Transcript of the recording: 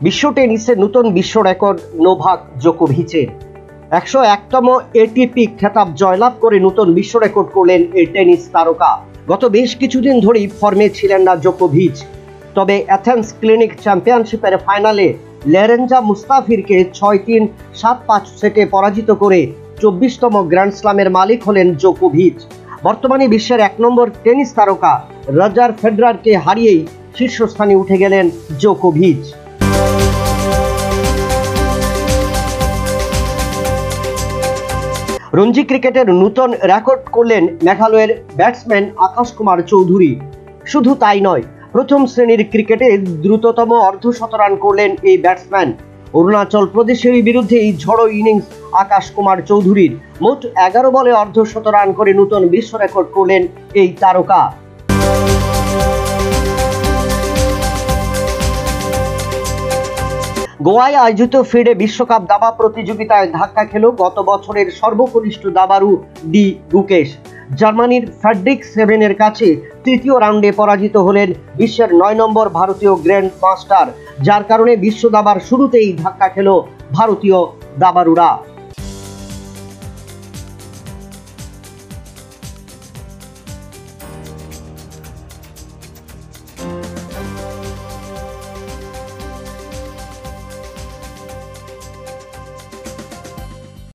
বিশ্ব টেনিসে নতুন বিশ্ব রেকর্ড নোভাক জোকোভিচের। 101তম এটিপি খেতাব জয়লাভ করে নতুন বিশ্ব রেকর্ড করলেন এই টেনিস তারকা। গত বেশ কিছুদিন ধরেই ফর্মে ছিলেন না জোকোভিচ, তবে অ্যাথেন্স ক্লিনিক চ্যাম্পিয়নশিপের ফাইনালে লেরেঞ্জা মুস্তাফিরকে 6-3, 7-5 সেটে পরাজিত করে 24তম গ্র্যান্ড স্লামের মালিক হলেন জোকোভিচ। বর্তমানে বিশ্বের 1 নম্বর টেনিস তারকা রজার ফেডরারকে হারিয়েই শীর্ষস্থানে উঠে গেলেন জোকোভিচ। রঞ্জি ক্রিকেটের নতুন রেকর্ড করলেন মেঘালয়ের ব্যাটসম্যান আকাশ কুমার চৌধুরী। শুধু তাই নয়, প্রথম শ্রেণীর ক্রিকেটে দ্রুততম অর্ধশত রান করলেন এই ব্যাটসম্যান। অরুণাচল প্রদেশের বিরুদ্ধে এই ঝড়ো ইনিংস আকাশ কুমার চৌধুরীর। মোট 11 বলে অর্ধশত রান করে নতুন বিশ্ব রেকর্ড করলেন এই তারকা। গোয়ায় আয়োজিত ফিডে বিশ্বকাপ দাবা প্রতিযোগিতায় ধাক্কা খেল গত বছরের সর্বকনিষ্ঠ দাবাড়ু ডি গুকেশ। জার্মানির ফ্রেডরিক সেভেনের কাছে তৃতীয় রাউন্ডে পরাজিত হলেন বিশ্বের 9 নম্বর ভারতীয় গ্র্যান্ড মাস্টার, যার কারণে বিশ্ব দাবার শুরুতেই ধাক্কা খেল ভারতীয় দাবাড়ুরা।